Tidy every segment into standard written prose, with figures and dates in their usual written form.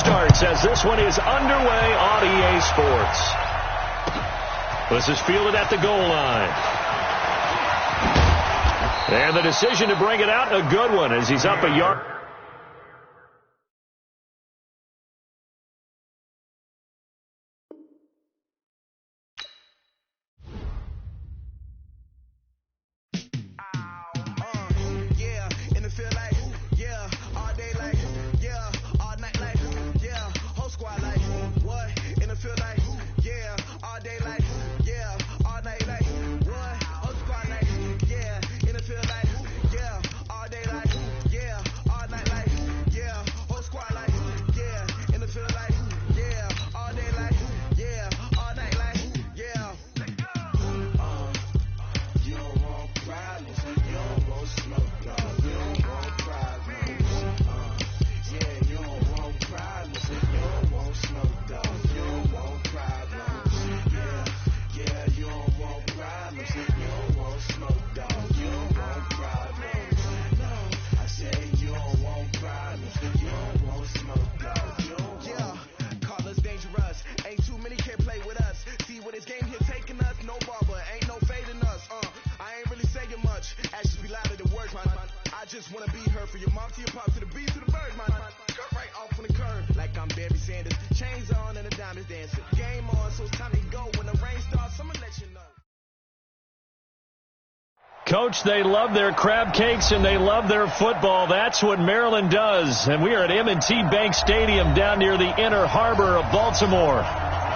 starts as this one is underway on EA Sports. This is fielded at the goal line. And the decision to bring it out, a good one, as he's up a yard. Coach, they love their crab cakes and they love their football. That's what Maryland does. And we are at M&T Bank Stadium down near the Inner Harbor of Baltimore.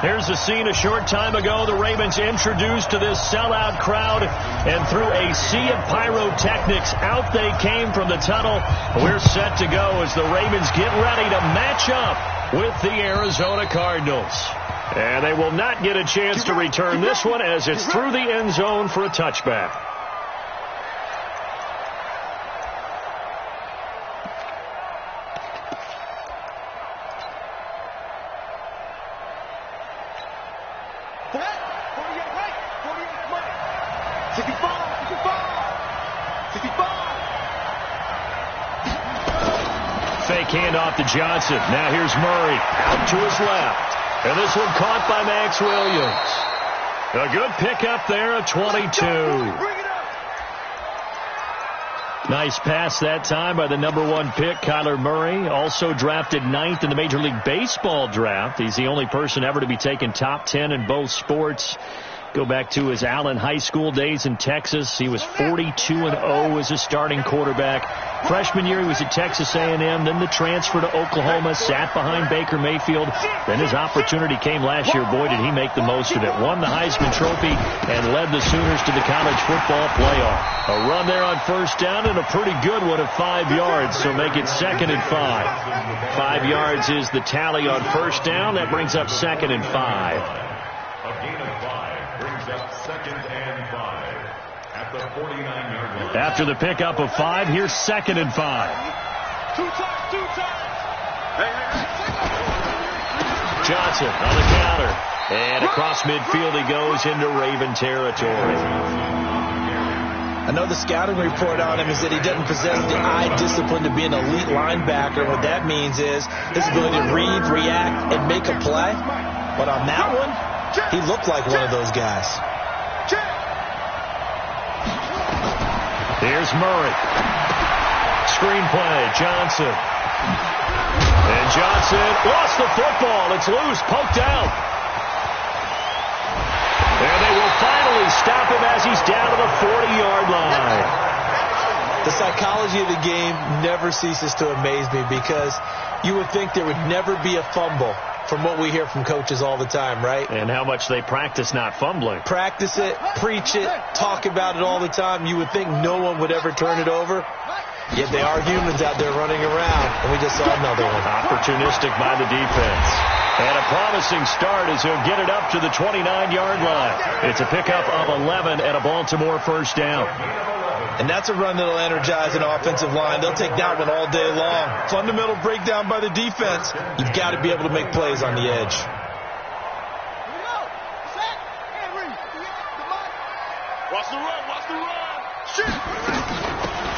Here's the scene a short time ago. The Ravens introduced to this sellout crowd, and through a sea of pyrotechnics, out they came from the tunnel. We're set to go as the Ravens get ready to match up with the Arizona Cardinals. And they will not get a chance to return this one as it's through the end zone for a touchback. Fake handoff to Johnson. Now here's Murray out to his left. And this one caught by Max Williams. A good pickup there at 22. Nice pass that time by the #1 pick, Kyler Murray. Also drafted 9th in the Major League Baseball draft. He's the only person ever to be taken top 10 in both sports. Go back to his Allen High School days in Texas. He was 42-0 as a starting quarterback. Freshman year, he was at Texas A&M. Then the transfer to Oklahoma, sat behind Baker Mayfield. Then his opportunity came last year. Boy, did he make the most of it. Won the Heisman Trophy and led the Sooners to the college football playoff. A run there on first down and a pretty good one of 5 yards, so make it 2nd and 5. 5 yards is the tally on first down. That brings up 2nd and 5. A gain of 5 brings up 2nd and 5 at the 49-yard line. After the pickup of 5, here's 2nd and 5. Johnson on the counter. And across midfield he goes into Raven territory. I know the scouting report on him is that he doesn't possess the eye discipline to be an elite linebacker. What that means is his ability to read, react, and make a play. But on that one, he looked like one of those guys. Here's Murray. Screenplay, Johnson. And Johnson lost the football. It's loose, poked out. And they will finally stop him as he's down to the 40-yard line. The psychology of the game never ceases to amaze me because you would think there would never be a fumble from what we hear from coaches all the time, right? And how much they practice not fumbling. Practice it, preach it, talk about it all the time. You would think no one would ever turn it over. Yet they are humans out there running around, and we just saw another one. Opportunistic by the defense. And a promising start as he'll get it up to the 29-yard line. It's a pickup of 11 and a Baltimore first down. And that's a run that'll energize an offensive line. They'll take that one all day long. Fundamental breakdown by the defense. You've got to be able to make plays on the edge. Watch the run, watch the run. Shit.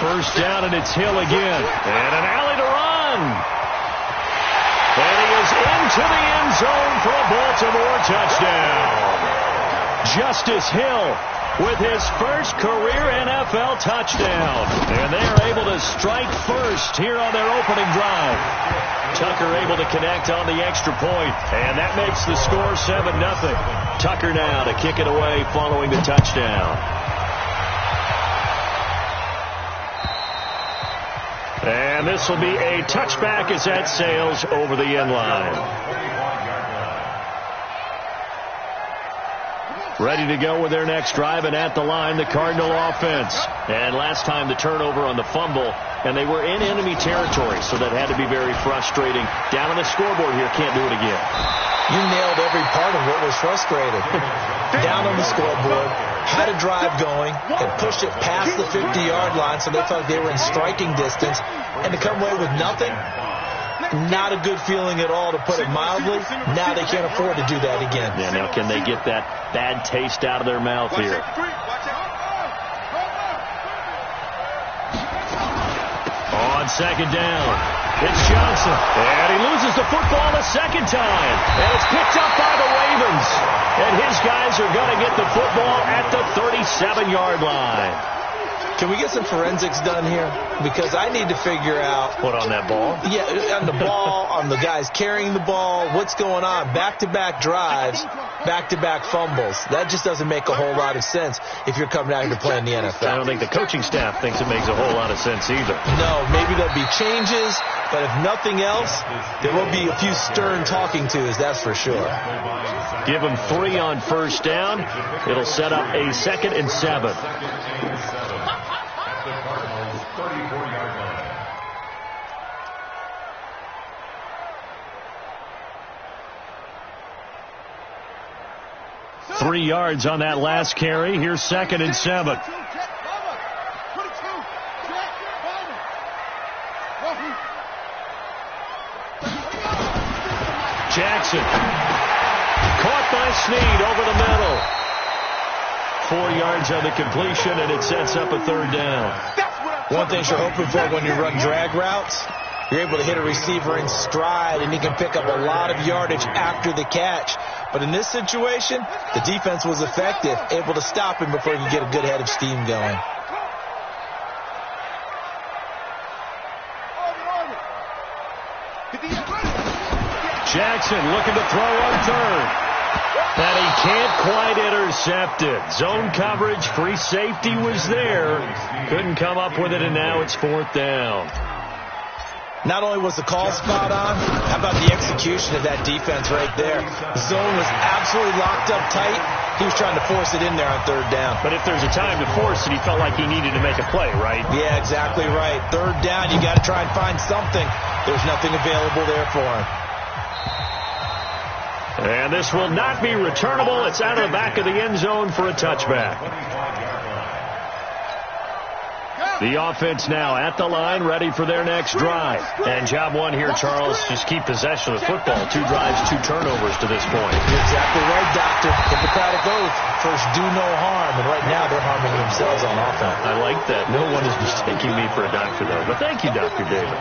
First down, and it's Hill again. And an alley to run. And he is into the end zone for a Baltimore touchdown. Justice Hill with his first career NFL touchdown. And they are able to strike first here on their opening drive. Tucker able to connect on the extra point, and that makes the score 7-0. Tucker now to kick it away following the touchdown. And this will be a touchback as that sails over the end line. Ready to go with their next drive, and at the line, the Cardinal offense. And last time the turnover on the fumble, and they were in enemy territory, so that had to be very frustrating. Down on the scoreboard here, can't do it again. You nailed every part of what was frustrating. Down on the scoreboard, had a drive going, and pushed it past the 50-yard line, so they thought they were in striking distance, and to come away with nothing, not a good feeling at all, to put it mildly. Now they can't afford to do that again. Yeah, now can they get that bad taste out of their mouth here? On second down, it's Johnson. And he loses the football a second time. And it's picked up by the Ravens. And his guys are going to get the football at the 37-yard line. Can we get some forensics done here? Because I need to figure out... What, on that ball? Yeah, on the ball, on the guys carrying the ball. What's going on? Back-to-back drives, back-to-back fumbles. That just doesn't make a whole lot of sense if you're coming out here to play in the NFL. I don't think the coaching staff thinks it makes a whole lot of sense either. No, maybe there'll be changes, but if nothing else, there will be a few stern talking tos, that's for sure. Give them 3 on first down. It'll set up a 2nd and 7. 34-yard line. Three yards on that last carry. Here's 2nd and 7. Jackson caught by Snead over the middle. 4 yards on the completion, and it sets up a 3rd down. One thing you're hoping for when you run drag routes, you're able to hit a receiver in stride, and he can pick up a lot of yardage after the catch. But in this situation, the defense was effective, able to stop him before he could get a good head of steam going. Jackson looking to throw on 3rd. And he can't quite intercept it. Zone coverage, free safety was there. Couldn't come up with it, and now it's 4th down. Not only was the call spot on, how about the execution of that defense right there? The zone was absolutely locked up tight. He was trying to force it in there on 3rd down. But if there's a time to force it, he felt like he needed to make a play, right? Yeah, exactly right. 3rd down, you got to try and find something. There's nothing available there for him. And this will not be returnable. It's out of the back of the end zone for a touchback. The offense now at the line, ready for their next drive. And job one here, Charles, just keep possession of the football. 2 drives, 2 turnovers to this point. You're exactly right, Doctor. Hippocratic oath, first do no harm. And right now they're harming themselves on offense. I like that. No one is mistaking me for a doctor, though. But thank you, Dr. Davis.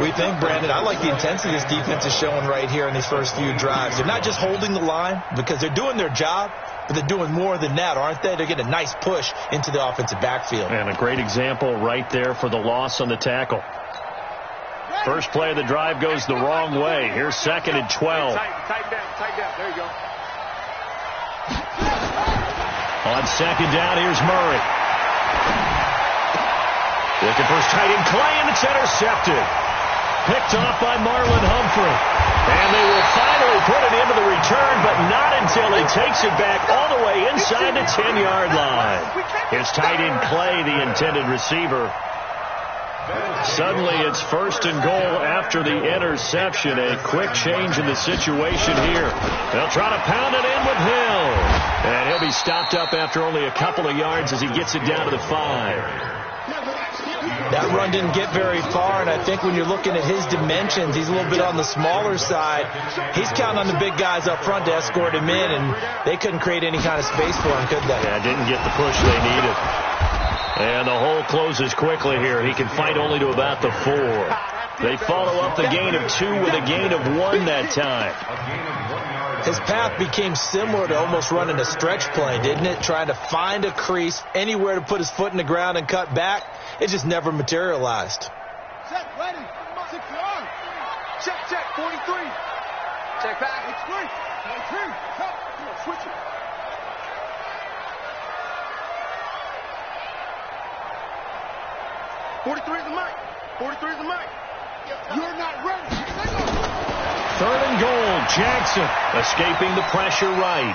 We think, Brandon, I like the intensity this defense is showing right here in these first few drives. They're not just holding the line because they're doing their job, but they're doing more than that, aren't they? They're getting a nice push into the offensive backfield. And a great example right there for the loss on the tackle. First play of the drive goes the wrong way. Here's 2nd and 12. Tighten down. There you go. On 2nd down, here's Murray. Looking for his tight end, Clay, and it's intercepted. Picked off by Marlon Humphrey. And they will finally put it into the return, but not until he takes it back all the way inside the 10-yard line. His tight end, Clay, the intended receiver. Suddenly it's 1st and goal after the interception. A quick change in the situation here. They'll try to pound it in with Hill. And he'll be stopped up after only a couple of yards as he gets it down to the 5. That run didn't get very far, and I think when you're looking at his dimensions, he's a little bit on the smaller side. He's counting on the big guys up front to escort him in, and they couldn't create any kind of space for him, could they? Yeah, didn't get the push they needed. And the hole closes quickly here. He can fight only to about the 4. They follow up the gain of 2 with a gain of 1 that time. His path became similar to almost running a stretch play, didn't it? Trying to find a crease, anywhere to put his foot in the ground and cut back. It just never materialized. Check, ready. 6 yards. Check, 43. Check back. It's 3. 23. Come on, switch it. '43 is the mic. 43 is the mic. You're not ready. 3rd and goal. Jackson escaping the pressure right.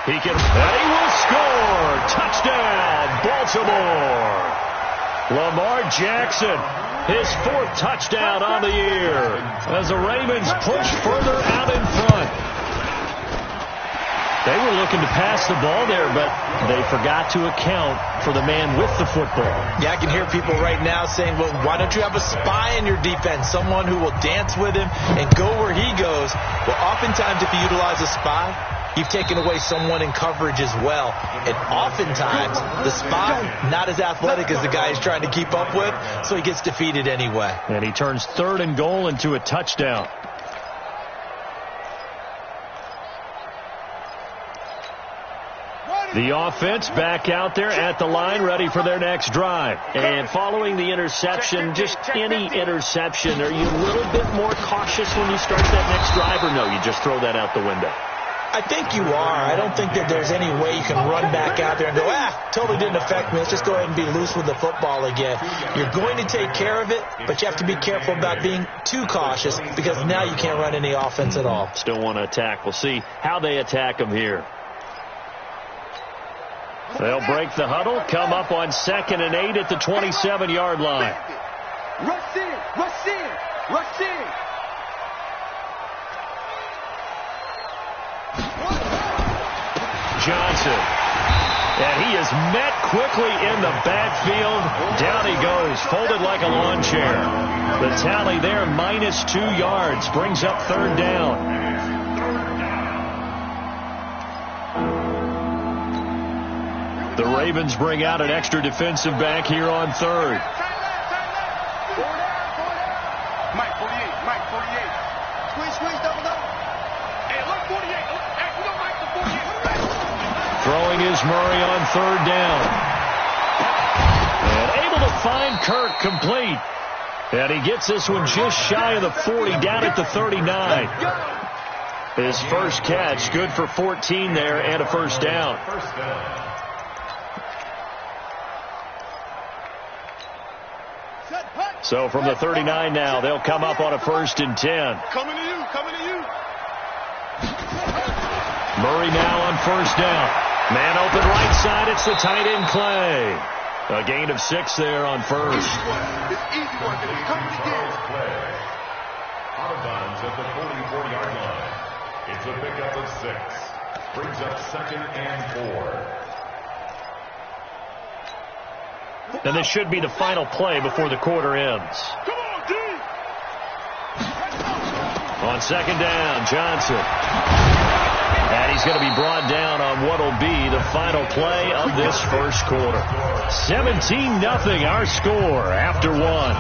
And he will score. Touchdown, Baltimore. Lamar Jackson, his 4th touchdown on the year as the Ravens push further out in front. They were looking to pass the ball there, but they forgot to account for the man with the football. Yeah, I can hear people right now saying, well, why don't you have a spy in your defense, someone who will dance with him and go where he goes? Well, oftentimes if you utilize a spy, you've taken away someone in coverage as well. And oftentimes, the spy, not as athletic as the guy he's trying to keep up with, so he gets defeated anyway. And he turns 3rd and goal into a touchdown. The offense back out there at the line, ready for their next drive. And following the interception, just any interception, are you a little bit more cautious when you start that next drive, or no, you just throw that out the window? I think you are. I don't think that there's any way you can run back out there and go, totally didn't affect me. Let's just go ahead and be loose with the football again. You're going to take care of it, but you have to be careful about being too cautious because now you can't run any offense at all. Still want to attack. We'll see how they attack them here. They'll break the huddle, come up on 2nd and 8 at the 27-yard line. Rush in, rush in, rush in. Johnson. And he is met quickly in the backfield. Down he goes, folded like a lawn chair. The tally there, -2 yards, brings up 3rd down. The Ravens bring out an extra defensive back here on 3rd. Mike 48, Mike 48. Squeeze, double up. Hey, look, 48. Hey, you know Mike the 48. Throwing is Murray on 3rd down. And able to find Kirk complete. And he gets this one just shy of the 40, down at the 39. His first catch, good for 14 there and a 1st down. So from the 39 now, they'll come up on a 1st and 10. Coming to you, coming to you. Murray now on 1st down. Man open right side, it's the tight end Clay. A gain of 6 there on 1st. It's easy work, it's coming again. Out of bounds at the 44-yard line. It's a pickup of 6. Brings up 2nd and 4. And this should be the final play before the quarter ends. Come on, D. On 2nd down, Johnson. And he's going to be brought down on what will be the final play of this first quarter. 17-0 our score after 1.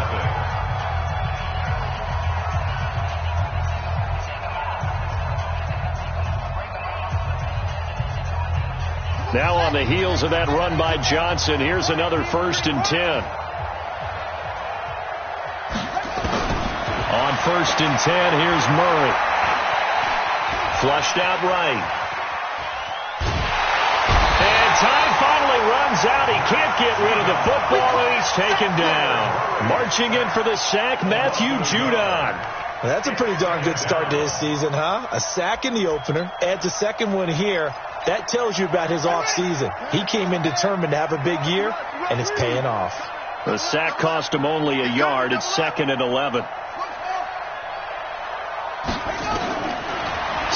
Now on the heels of that run by Johnson, here's another 1st and 10. On 1st and 10, here's Murray. Flushed out right. And time finally runs out. He can't get rid of the football, and he's taken down. Marching in for the sack, Matthew Judon. Well, that's a pretty darn good start to his season, huh? A sack in the opener, adds a 2nd one here. That tells you about his offseason. He came in determined to have a big year, and it's paying off. The sack cost him only a yard. It's 2nd and 11.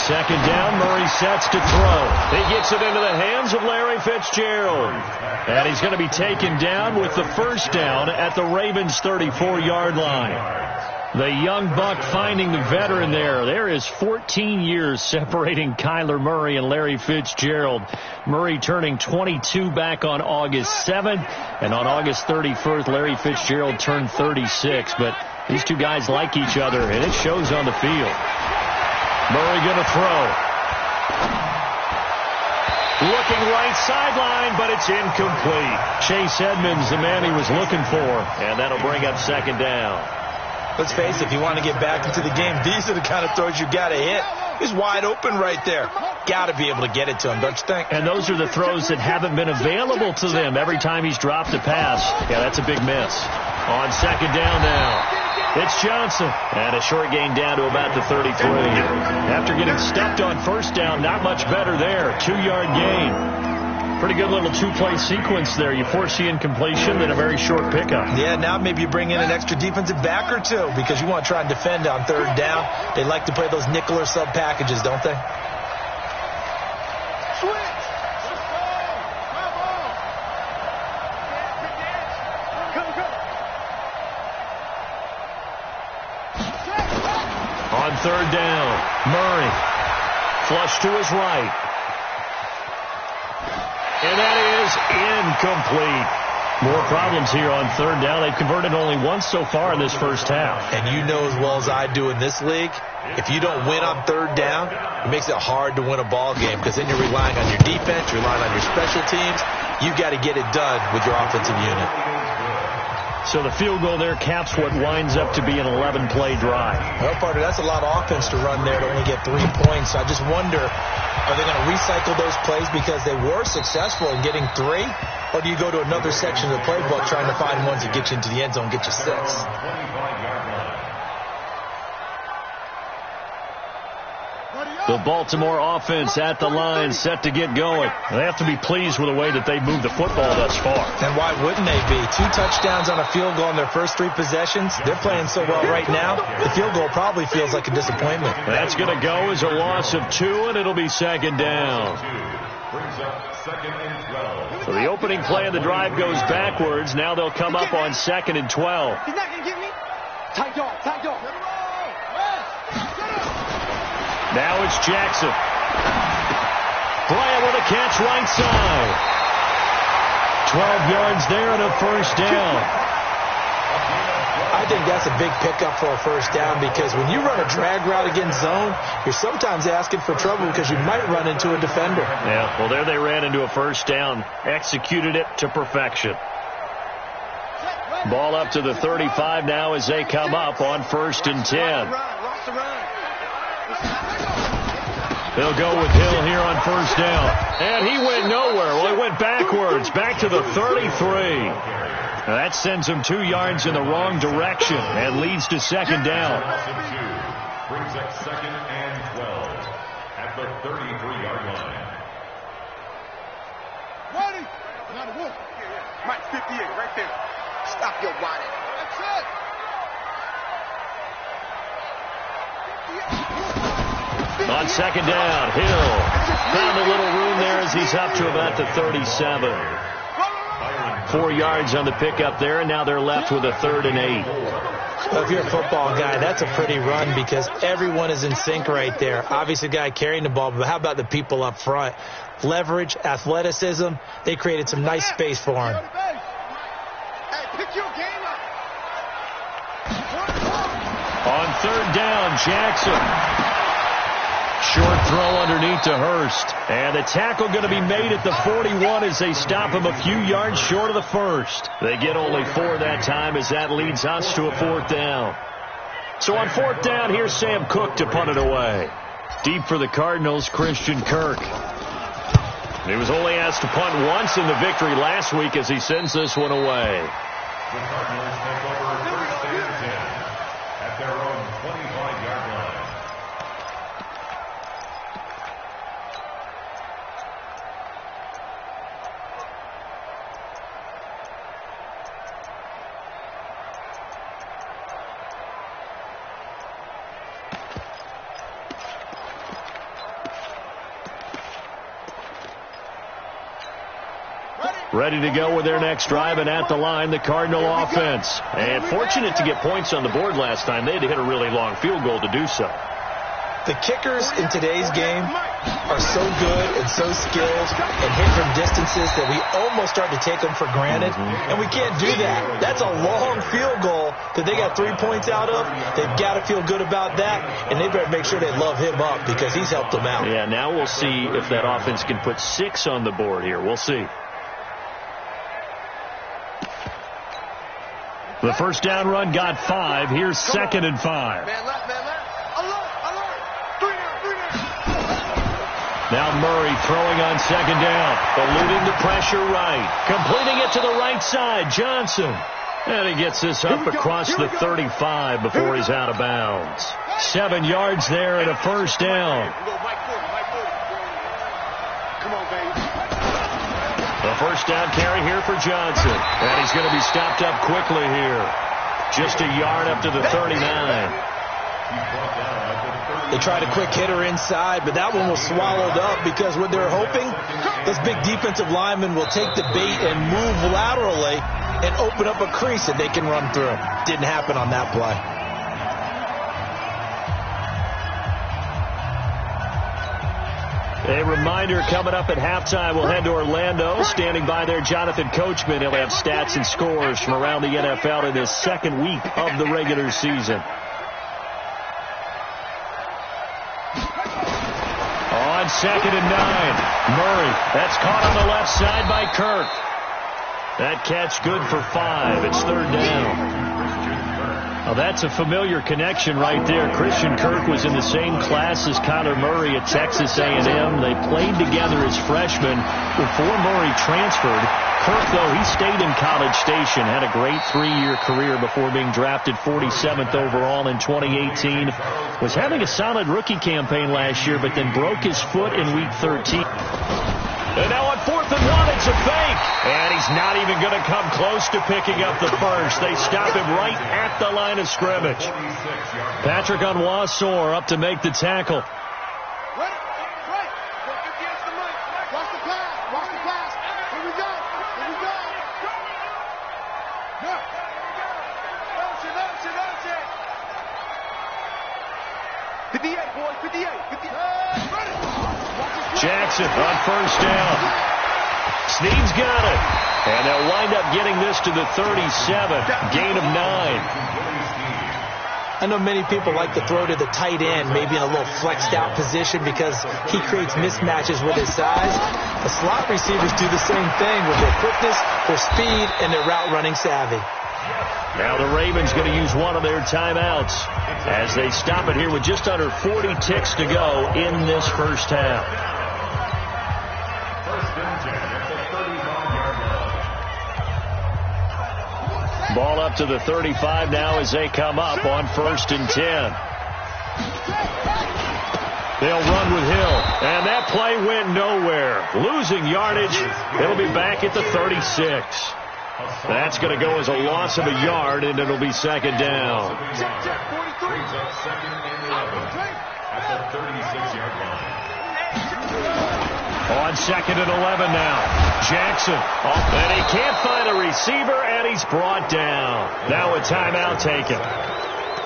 2nd down, Murray sets to throw. He gets it into the hands of Larry Fitzgerald. And he's going to be taken down with the 1st down at the Ravens' 34-yard line. The young buck finding the veteran there. There is 14 years separating Kyler Murray and Larry Fitzgerald. Murray turning 22 back on August 7th. And on August 31st, Larry Fitzgerald turned 36. But These two guys like each other, and it shows on the field. Murray going to throw. Looking right sideline, but it's incomplete. Chase Edmonds, the man he was looking for, and that'll bring up second down. Let's face it, if you want to get back into the game, these are the kind of throws you got to hit. He's wide open right there. Got to be able to get it to him, don't you think? And those are the throws that haven't been available to them every time he's dropped a pass. Yeah, that's a big miss. On second down now, it's Johnson. And a short gain down to about the 33. After getting stuffed on first down, not much better there. 2-yard gain. Pretty good little two-play sequence there. You force the incompletion, then a very short pickup. Yeah, now maybe you bring in an extra defensive back or two because you want to try and defend on third down. They like to play those nickel or sub packages, don't they? On third down, Murray. Flush to his right. And that is incomplete. More problems here on third down. They've converted only once so far in this first half. And you know as well as I do in this league, if you don't win on third down, it makes it hard to win a ball game because then you're relying on your defense, you're relying on your special teams. You've got to get it done with your offensive unit. So the field goal there caps what winds up to be an 11-play drive. Well, partner, that's a lot of offense to run there to only get 3 points. I just wonder, are they going to recycle those plays because they were successful in getting 3? Or do you go to another section of the playbook trying to find ones that get you into the end zone, get you 6? The Baltimore offense at the line, set to get going. They have to be pleased with the way that they've moved the football thus far. And why wouldn't they be? 2 touchdowns on a field goal in their first 3 possessions. They're playing so well right now, the field goal probably feels like a disappointment. That's going to go as a loss of 2, and it'll be second down. So the opening play of the drive goes backwards. Now they'll come up on 2nd and 12. He's not going to get me. Tight dog, tight dog. Now it's Jackson. Bryant with a catch right side. 12 yards there and a first down. I think that's a big pickup for a first down because when you run a drag route against zone, you're sometimes asking for trouble because you might run into a defender. Yeah, well, there they ran into a first down. Executed it to perfection. Ball up to the 35 now as they come up on 1st and 10. They'll go with Hill here on first down. And he went nowhere. Well, he went backwards, back to the 33. Now that sends him 2 yards in the wrong direction and leads to second down. Brings up 2nd and 12 at the 33-yard line. Ready? Mike 58, right there. Stop your body. That's it. On second down, Hill found a little room there as he's up to about the 37. 4 yards on the pickup there, and now they're left with a 3rd and 8. Well, if you're a football guy, that's a pretty run because everyone is in sync right there. Obviously, the guy carrying the ball, but how about the people up front? Leverage, athleticism, they created some nice space for him. On 3rd down, Jackson. Short throw underneath to Hurst. And the tackle going to be made at the 41 as they stop him a few yards short of the first. They get only 4 that time as that leads us to a 4th down. So on 4th down, here's Sam Cook to punt it away. Deep for the Cardinals, Christian Kirk. He was only asked to punt once in the victory last week as he sends this one away. The Cardinals take over 1st and 10 at their own 25-yard line. Ready to go with their next drive, and at the line, the Cardinal offense. And fortunate to get points on the board last time. They had to hit a really long field goal to do so. The kickers in today's game are so good and so skilled and hit from distances that we almost start to take them for granted, and we can't do that. That's a long field goal that they got 3 points out of. They've got to feel good about that, and they better make sure they love him up because he's helped them out. Yeah, now we'll see if that offense can put 6 on the board here. We'll see. The first down run got 5. Here's 2nd and 5. Man left, man left. Alert, alert. 3 down. Now Murray throwing on 2nd down. Eluding the pressure right. Completing it to the right side. Johnson. And he gets this up across the 35 before he's out of bounds. 7 yards there and a first down. Come on, baby. The first down carry here for Johnson. And he's going to be stopped up quickly here. Just a yard up to the 39. They tried a quick hitter inside, but that one was swallowed up because what they're hoping, this big defensive lineman will take the bait and move laterally and open up a crease that they can run through. Didn't happen on that play. A reminder coming up at halftime, we'll head to Orlando. Standing by there, Jonathan Coachman. He'll have stats and scores from around the NFL in this second week of the regular season. On 2nd and 9, Murray. That's caught on the left side by Kirk. That catch good for 5. It's 3rd down. Well, that's a familiar connection right there. Christian Kirk was in the same class as Kyler Murray at Texas A&M. They played together as freshmen before Murray transferred. Kirk, though, he stayed in College Station, had a great 3-year career before being drafted 47th overall in 2018. Was having a solid rookie campaign last year, but then broke his foot in Week 13. And now on 4th and 1, it's a fake. And he's not even going to come close to picking up the first. They stop him right at the line of scrimmage. Patrick Onwuasor up to make the tackle. Right. Watch the pass. Watch the pass. Here we go. Here we go. Yeah. Bounce it. 58, boys. 58. Jackson on first down. Snead's got it. And they'll wind up getting this to the 37. Gain of 9. I know many people like to throw to the tight end, maybe in a little flexed out position because he creates mismatches with his size. The slot receivers do the same thing with their quickness, their speed, and their route running savvy. Now the Ravens going to use one of their timeouts as they stop it here with just under 40 ticks to go in this first half. Ball up to the 35 now as they come up on 1st and 10. They'll run with Hill, and that play went nowhere. Losing yardage. It'll be back at the 36. That's going to go as a loss of a yard, and it'll be 2nd down. On 2nd and 11 now. Jackson. And he can't find a receiver, and he's brought down. Now a timeout taken.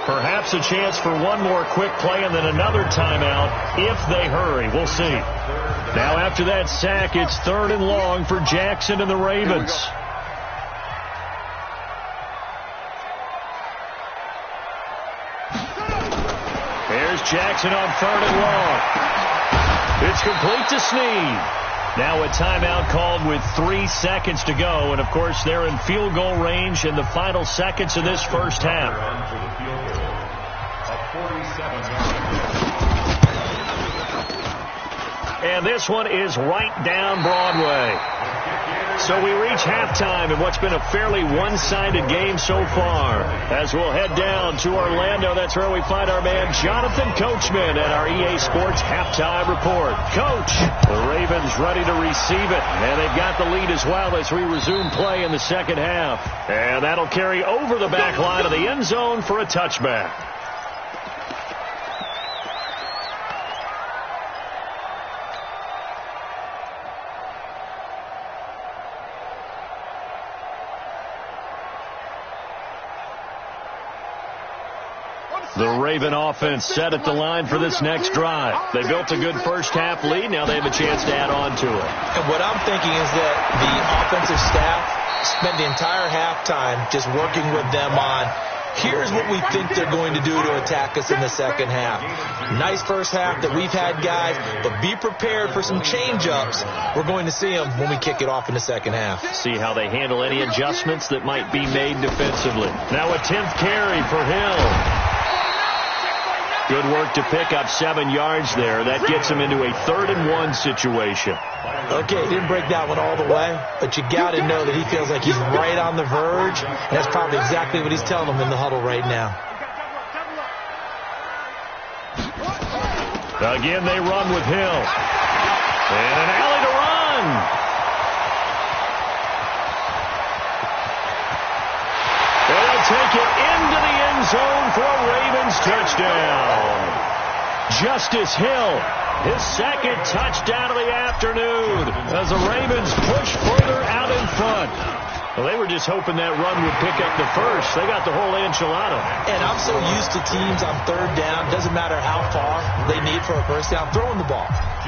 Perhaps a chance for one more quick play and then another timeout if they hurry. We'll see. Now after that sack, it's 3rd and long for Jackson and the Ravens. Here's Jackson on 3rd and long. It's complete to Snead. Now a timeout called with 3 seconds to go. And, of course, they're in field goal range in the final seconds of this first half. And this one is right down Broadway. So we reach halftime in what's been a fairly one-sided game so far. As we'll head down to Orlando, that's where we find our man Jonathan Coachman at our EA Sports Halftime Report. Coach, the Ravens ready to receive it, and they've got the lead as well as we resume play in the second half. And that'll carry over the back line of the end zone for a touchback. The Raven offense set at the line for this next drive. They built a good first-half lead. Now they have a chance to add on to it. And what I'm thinking is that the offensive staff spent the entire halftime just working with them on, here's what we think they're going to do to attack us in the second half. Nice first half that we've had, guys, but be prepared for some change-ups. We're going to see them when we kick it off in the second half. See how they handle any adjustments that might be made defensively. Now a 10th carry for Hill. Good work to pick up 7 yards there. That gets him into a 3rd-and-1 situation. Okay, he didn't break that one all the way, but you got to know that he feels like he's right on the verge, and that's probably exactly what he's telling them in the huddle right now. Again, they run with Hill. And an alley to run. They'll take it into the end zone for a Ravens touchdown. Justice Hill, his 2nd touchdown of the afternoon as the Ravens push further out in front. Well, they were just hoping that run would pick up the first. They got the whole enchilada. And I'm so used to teams on 3rd down, doesn't matter how far they need for a first down, throwing the ball.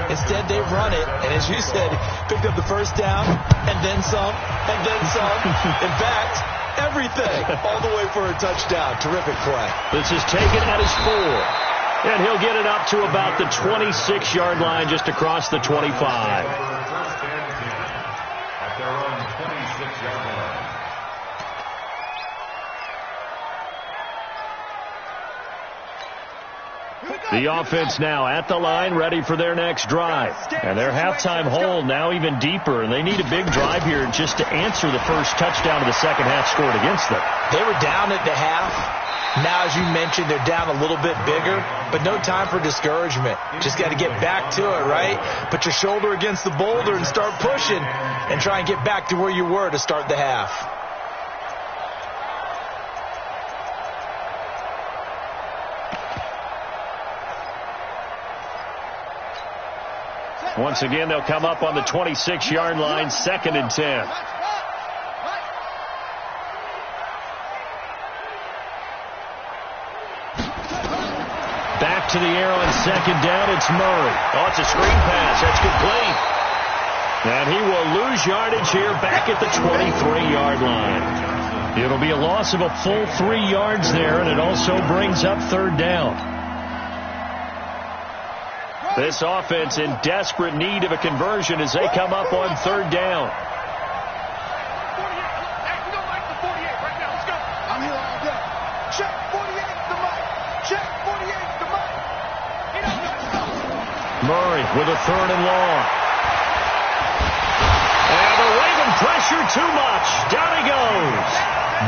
Instead, they run it, and as you said, picked up the first down, and then some, and then some. In fact, everything, all the way for a touchdown. Terrific play. This is taken at his 4. And he'll get it up to about the 26-yard line just across the 25. First and 10 at their own 26-yard line. The offense now at the line, ready for their next drive. And their halftime hole now even deeper, and they need a big drive here just to answer the first touchdown of the second half scored against them. They were down at the half. Now, as you mentioned, they're down a little bit bigger, but no time for discouragement. Just got to get back to it, right? Put your shoulder against the boulder and start pushing and try and get back to where you were to start the half. Once again, they'll come up on the 26-yard line, 2nd and 10. Back to the air on 2nd down, it's Murray. Oh, it's a screen pass. That's complete. And he will lose yardage here back at the 23-yard line. It'll be a loss of a full 3 yards there, and it also brings up 3rd down. This offense in desperate need of a conversion as they come up on 3rd down. Murray with a 3rd and long. And the Raven pressure too much. Down he goes.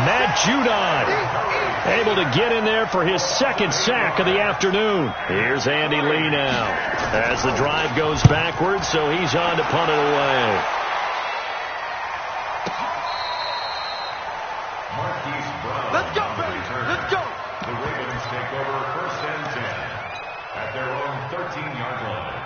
Matt Judon able to get in there for his 2nd sack of the afternoon. Here's Andy Lee now as the drive goes backwards, so he's on to punt it away. Let's go, baby. Let's go. The Ravens take over 1st and 10 at their own 13-yard line.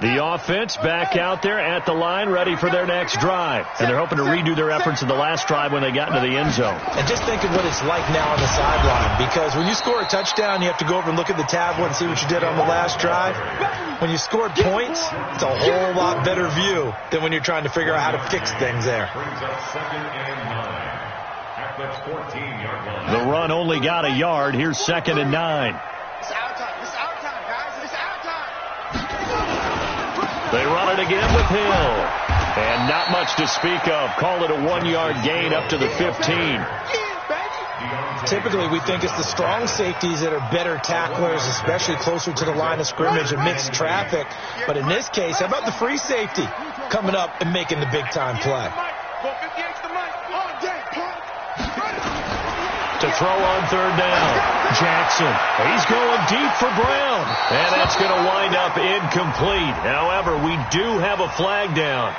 The offense back out there at the line, ready for their next drive. And they're hoping to redo their efforts in the last drive when they got into the end zone. And just think of what it's like now on the sideline, because when you score a touchdown, you have to go over and look at the tablet and see what you did on the last drive. When you scored points, it's a whole lot better view than when you're trying to figure out how to fix things there. Brings up 2nd and 9 at the 14-yard line. The run only got a yard. Here's 2nd and 9. It's our time. It's our time, guys. It's our time. They run it again with Hill. And not much to speak of. Call it a 1-yard gain up to the 15. Typically, we think it's the strong safeties that are better tacklers, especially closer to the line of scrimmage amidst traffic. But in this case, how about the free safety coming up and making the big-time play? To throw on 3rd down. Jackson. He's going deep for Brown. And that's going to wind up incomplete. However, we do have a flag down.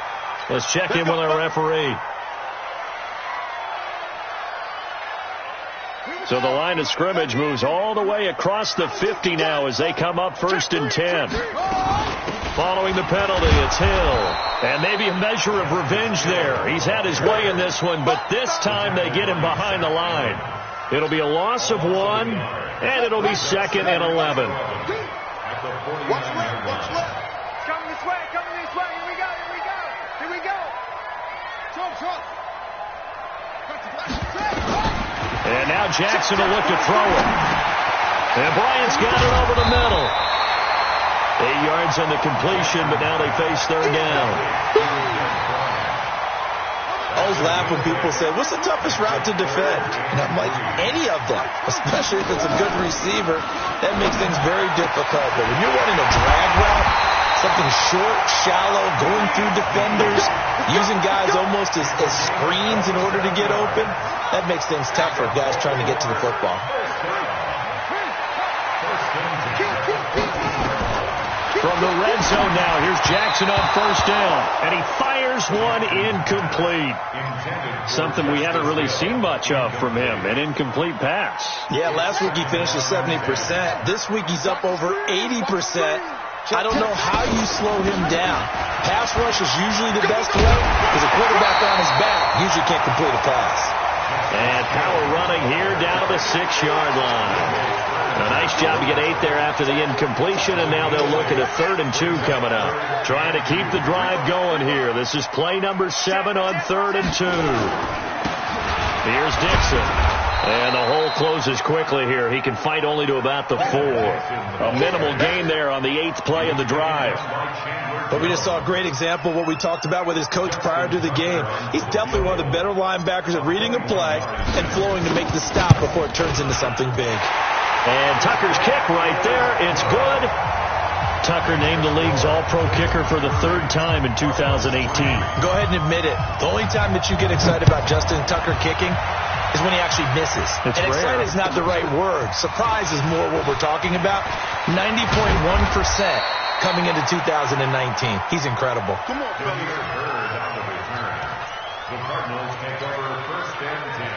Let's check in with our referee. So the line of scrimmage moves all the way across the 50 now as they come up 1st and 10. Following the penalty, it's Hill. And maybe a measure of revenge there. He's had his way in this one, but this time they get him behind the line. It'll be a loss of 1, and it'll be 2nd and 11. What's left? Coming this way. Here we go. Trump. And now Jackson will look to throw it. And Bryant's got it over the middle. 8 yards on the completion, but now they face 3rd down. I always laugh when people say, what's the toughest route to defend? And I'm like, any of them, especially if it's a good receiver. That makes things very difficult. But when you're running a drag route, something short, shallow, going through defenders, using guys almost as screens in order to get open, that makes things tough for guys trying to get to the football. From the red zone now, here's Jackson on 1st down, and he fires one incomplete. Something we haven't really seen much of from him, an incomplete pass. Yeah, last week he finished at 70%. This week he's up over 80%. I don't know how you slow him down. Pass rush is usually the best way because a quarterback on his back usually can't complete a pass. And power running here down to the 6-yard line. A nice job to get 8 there after the incompletion, and now they'll look at a 3rd and 2 coming up. Trying to keep the drive going here. This is play number 7 on 3rd and 2. Here's Dixon. And the hole closes quickly here. He can fight only to about the 4. A minimal gain there on the 8th play of the drive. But we just saw a great example of what we talked about with his coach prior to the game. He's definitely one of the better linebackers at reading a play and flowing to make the stop before it turns into something big. And Tucker's kick right there. It's good. Tucker named the league's all-pro kicker for the 3rd time in 2018. Go ahead and admit it. The only time that you get excited about Justin Tucker kicking is when he actually misses. It's and rare. excited is not the right word. Surprise is more what we're talking about. 90.1% coming into 2019. He's incredible. Come on, fellas. The Cardinals take over 1st and 10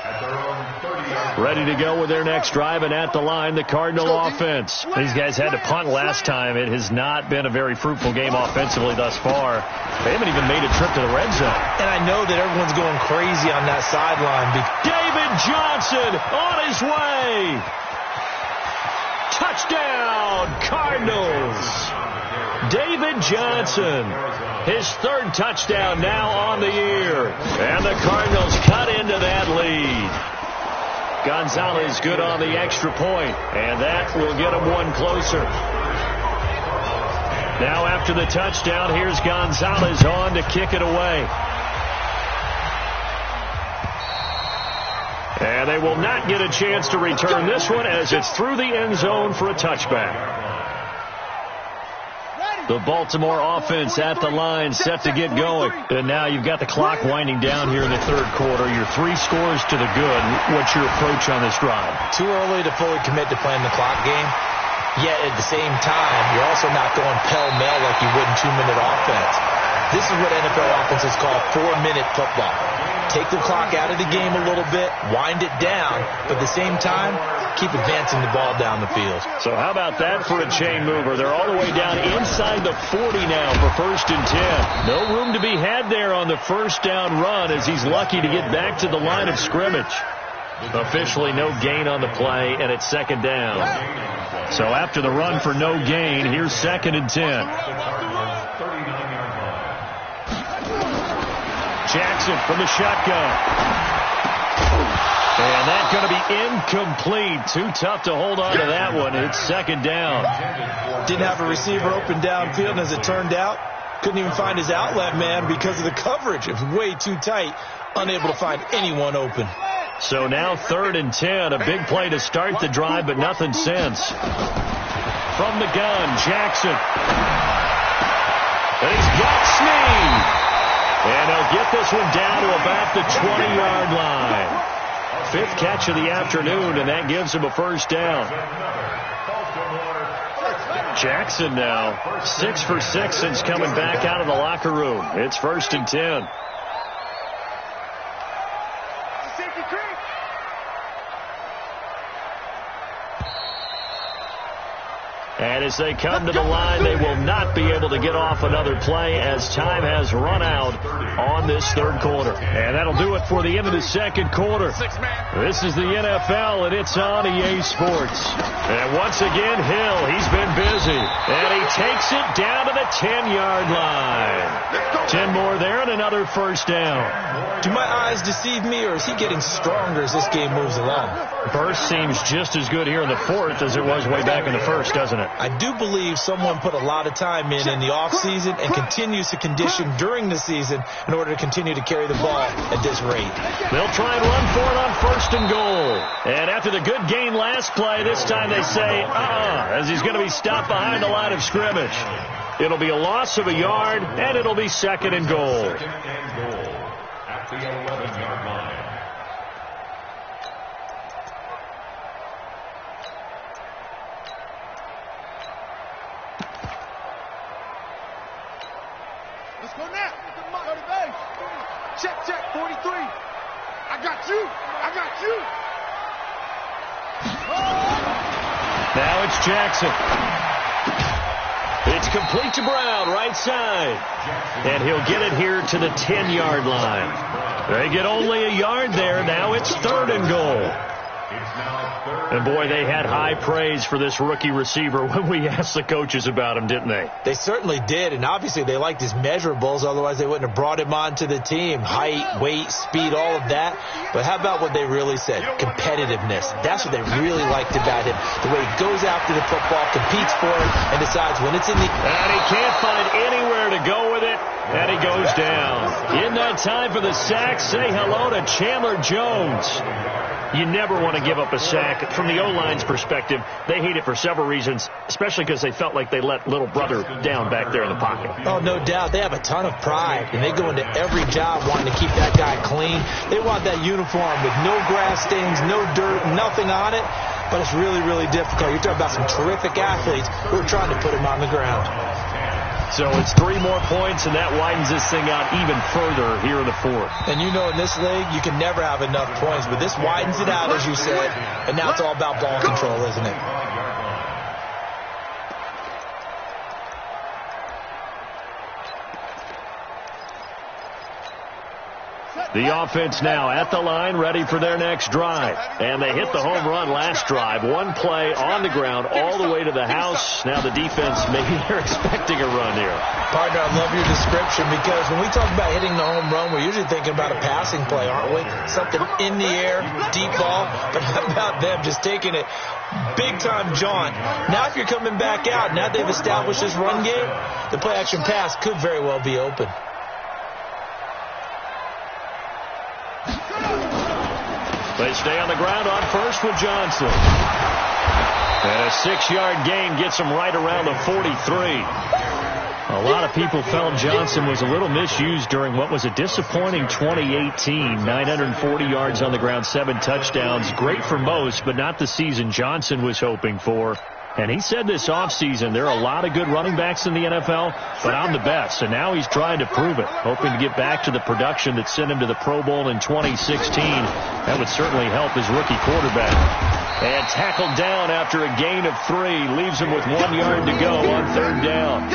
at their own 30-yard. Ready to go with their next drive, and at the line, the Cardinal offense. These guys had to punt last time. It has not been a very fruitful game offensively thus far. They haven't even made a trip to the red zone. And I know that everyone's going crazy on that sideline. David Johnson on his way. Touchdown, Cardinals. David Johnson, his 3rd touchdown now on the year. And the Cardinals cut into that lead. Gonzalez good on the extra point, and that will get him 1 closer. Now after the touchdown, here's Gonzalez on to kick it away. And they will not get a chance to return this one as it's through the end zone for a touchback. The Baltimore offense at the line, set to get going. And now you've got the clock winding down here in the 3rd quarter. You're 3 scores to the good. What's your approach on this drive? Too early to fully commit to playing the clock game. Yet at the same time, you're also not going pell-mell like you would in 2-minute offense. This is what NFL offenses call 4-minute football. Take the clock out of the game a little bit, wind it down, but at the same time, keep advancing the ball down the field. So how about that for a chain mover? They're all the way down inside the 40 now for 1st and 10. No room to be had there on the 1st down run as he's lucky to get back to the line of scrimmage. Officially no gain on the play, and it's 2nd down. So after the run for no gain, here's 2nd and 10. Jackson from the shotgun. And that's going to be incomplete. Too tough to hold on to that one. It's 2nd down. Didn't have a receiver open downfield, and as it turned out, couldn't even find his outlet man because of the coverage. It was way too tight, unable to find anyone open. So now 3rd and 10. A big play to start the drive, but nothing since. From the gun, Jackson. And he's got Snead. And he'll get this one down to about the 20-yard line. 5th catch of the afternoon, and that gives him a 1st down. Jackson now 6 for 6 since coming back out of the locker room. It's 1st and 10. And as they come to the line, they will not be able to get off another play as time has run out on this third quarter. And that'll do it for the end of the second quarter. This is the NFL, and it's on EA Sports. And once again, Hill, he's been busy. And he takes it down to the 10-yard line. 10 more there and another first down. Do my eyes deceive me, or is he getting stronger as this game moves along? Burst seems just as good here in the fourth as it was way back in the first, doesn't it? I do believe someone put a lot of time in the offseason and continues to condition during the season in order to continue to carry the ball at this rate. They'll try and run for it on first and goal. And after the good gain last play, this time they say, as he's going to be stopped behind the line of scrimmage. It'll be a loss of a yard, and it'll be second and goal. Second and goal at the 11-yard line. Let's go now. Go to base. Check, 43. I got you. Now it's Jackson. It's complete to Brown, right side. And he'll get it here to the 10-yard line. They get only a yard there. Now it's third and goal. And, boy, they had high praise for this rookie receiver when we asked the coaches about him, didn't they? They certainly did, and obviously they liked his measurables. Otherwise, they wouldn't have brought him onto the team. Height, weight, speed, all of that. But how about what they really said? Competitiveness. That's what they really liked about him. The way he goes after the football, competes for it, and decides when it's in the... And he can't find anywhere to go with it, and he goes down. In that time for the sack, say hello to Chandler Jones. You never want to give up a sack. From the O-line's perspective, they hate it for several reasons, especially because they felt like they let little brother down back there in the pocket. Oh, no doubt. They have a ton of pride, and they go into every job wanting to keep that guy clean. They want that uniform with no grass stains, no dirt, nothing on it. But it's really, really difficult. You're talking about some terrific athletes who are trying to put him on the ground. So it's 3 more points, and that widens this thing out even further here in the fourth. And you know in this league, you can never have enough points, but this widens it out, as you said, and now it's all about ball control, isn't it? The offense now at the line, ready for their next drive. And they hit the home run last drive. One play on the ground all the way to the house. Now the defense, maybe they're expecting a run here. Partner, I love your description, because when we talk about hitting the home run, we're usually thinking about a passing play, aren't we? Something in the air, deep ball. But how about them just taking it big-time jaunt? Now if you're coming back out, now they've established this run game, the play-action pass could very well be open. They stay on the ground on first with Johnson. And a 6-yard gain gets them right around the 43. A lot of people felt Johnson was a little misused during what was a disappointing 2018. 940 yards on the ground, 7 touchdowns. Great for most, but not the season Johnson was hoping for. And he said this offseason, there are a lot of good running backs in the NFL, but I'm the best. And now he's trying to prove it, hoping to get back to the production that sent him to the Pro Bowl in 2016. That would certainly help his rookie quarterback. And tackled down after a gain of 3. Leaves him with 1 yard to go on third down.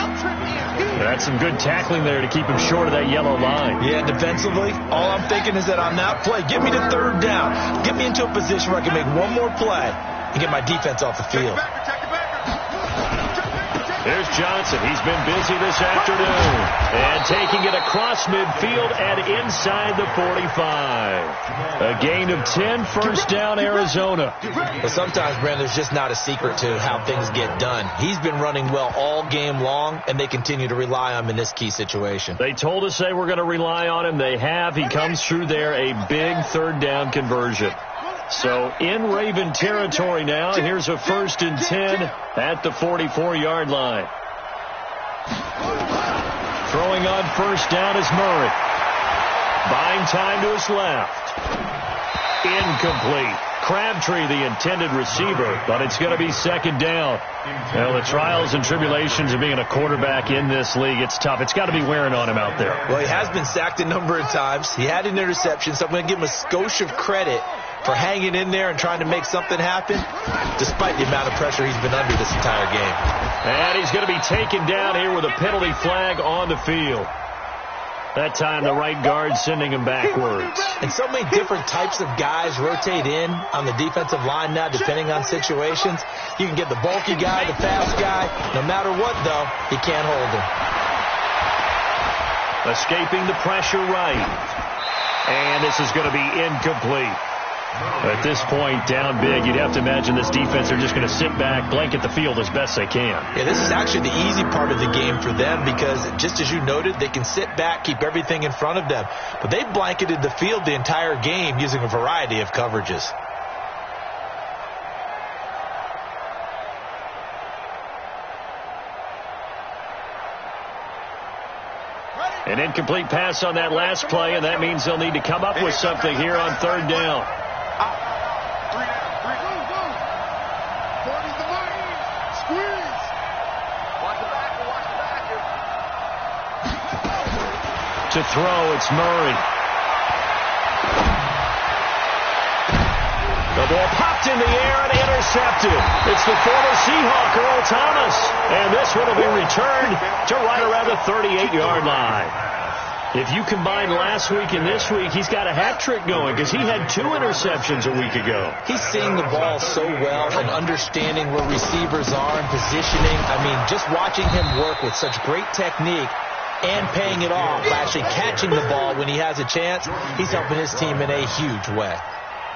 That's some good tackling there to keep him short of that yellow line. Yeah, defensively, all I'm thinking is that on that play, get me to third down. Get me into a position where I can make one more play and get my defense off the field. There's Johnson. He's been busy this afternoon. And taking it across midfield and inside the 45. A gain of 10, first down, Arizona. But sometimes, Brandon, there's just not a secret to how things get done. He's been running well all game long, and they continue to rely on him in this key situation. They told us they were going to rely on him. They have. He comes through there, a big third down conversion. So in Raven territory now. Here's a 1st and 10 at the 44-yard line. Throwing on first down is Murray. Buying time to his left. Incomplete. Crabtree, the intended receiver, but it's going to be second down. Well, the trials and tribulations of being a quarterback in this league, it's tough. It's got to be wearing on him out there. Well, he has been sacked a number of times. He had an interception, so I'm going to give him a skosh of credit for hanging in there and trying to make something happen, despite the amount of pressure he's been under this entire game. And he's going to be taken down here with a penalty flag on the field. That time the right guard sending him backwards. And so many different types of guys rotate in on the defensive line now, depending on situations. You can get the bulky guy, the fast guy. No matter what, though, you can't hold him. Escaping the pressure right. And this is going to be incomplete. At this point, down big, you'd have to imagine this defense are just going to sit back, blanket the field as best they can. Yeah, this is actually the easy part of the game for them because, just as you noted, they can sit back, keep everything in front of them. But they blanketed the field the entire game using a variety of coverages. An incomplete pass on that last play, and that means they'll need to come up with something here on third down. To throw, it's Murray. The ball popped in the air and intercepted. It's the former Seahawk, Earl Thomas. And this one will be returned to right around the 38-yard line. If you combine last week and this week, he's got a hat trick going because he had 2 interceptions a week ago. He's seeing the ball so well and understanding where receivers are and positioning. I mean, just watching him work with such great technique and paying it off by actually catching the ball when he has a chance, he's helping his team in a huge way.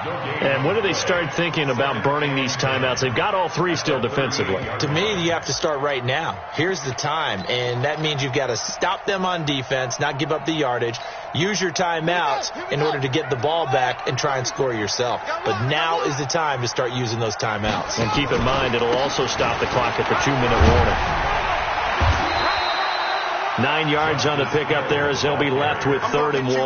And when do they start thinking about burning these timeouts? They've got all 3 still defensively. To me, you have to start right now. Here's the time, and that means you've got to stop them on defense, not give up the yardage, use your timeouts in order to get the ball back and try and score yourself. But now is the time to start using those timeouts. And keep in mind, it'll also stop the clock at the 2-minute warning. 9 yards on the pickup there as they'll be left with 3rd and 1.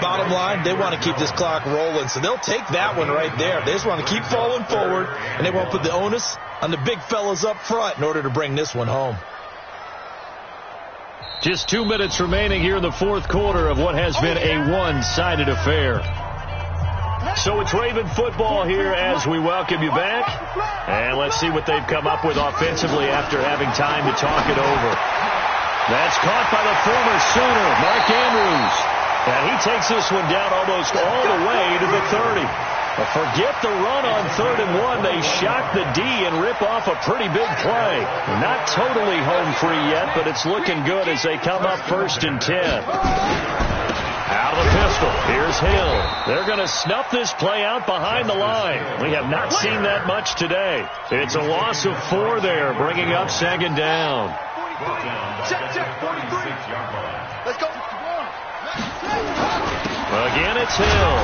Bottom line, they want to keep this clock rolling, so they'll take that one right there. They just want to keep falling forward, and they won't put the onus on the big fellas up front in order to bring this one home. Just 2 minutes remaining here in the 4th quarter of what has been a one-sided affair. So it's Raven football here as we welcome you back. And let's see what they've come up with offensively after having time to talk it over. That's caught by the former Sooner, Mark Andrews. And he takes this one down almost all the way to the 30. But forget the run on 3rd and 1. They shock the D and rip off a pretty big play. Not totally home free yet, but it's looking good as they come up 1st and 10. Out of the pistol. Here's Hill. They're going to snuff this play out behind the line. We have not seen that much today. It's a loss of 4 there, bringing up 2nd down. Check, 43. Let's go. Again, it's Hill.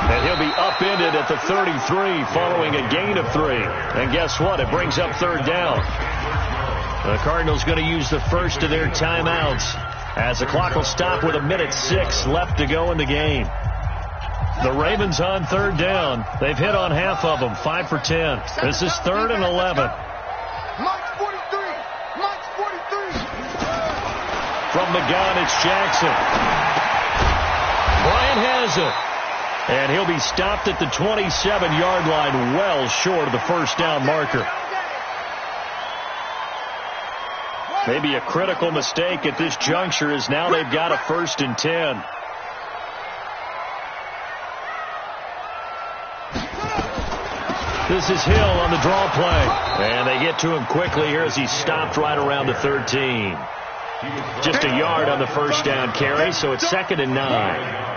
And he'll be upended at the 33 following a gain of 3. And guess what? It brings up 3rd down. The Cardinals going to use the first of their timeouts as the clock will stop with 1:06 left to go in the game. The Ravens on 3rd down. They've hit on half of them, 5 for 10. This is 3rd and 11. From the gun, it's Jackson. Bryant has it. And he'll be stopped at the 27-yard line, well short of the first down marker. Maybe a critical mistake at this juncture as now they've got a 1st and 10. This is Hill on the draw play. And they get to him quickly here as he's stopped right around the 13. Just a yard on the first down carry, so it's 2nd and 9.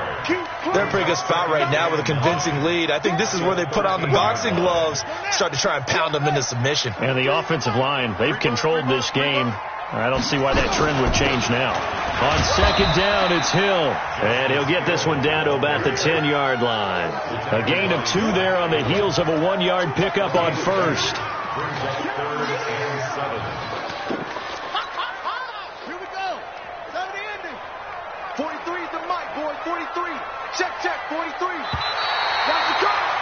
They're a pretty good spot right now with a convincing lead. I think this is where they put on the boxing gloves, start to try and pound them into submission. And the offensive line, they've controlled this game. I don't see why that trend would change now. On 2nd down, it's Hill. And he'll get this one down to about the 10-yard line. A gain of 2 there on the heels of a 1-yard pickup on 1st. Here we go. 43 is the mic, boy. 43. Check, 43. Watch the curve.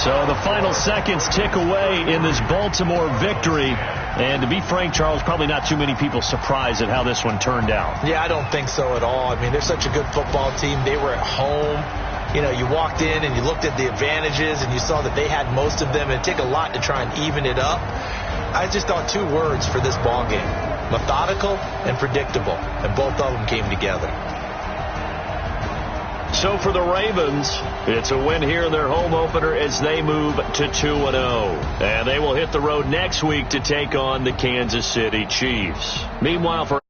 So the final seconds tick away in this Baltimore victory. And to be frank, Charles, probably not too many people surprised at how this one turned out. Yeah, I don't think so at all. I mean, they're such a good football team. They were at home. You know, you walked in and you looked at the advantages and you saw that they had most of them. It'd take a lot to try and even it up. I just thought 2 words for this ball game: methodical and predictable. And both of them came together. So for the Ravens, it's a win here in their home opener as they move to 2-0. And they will hit the road next week to take on the Kansas City Chiefs. Meanwhile, for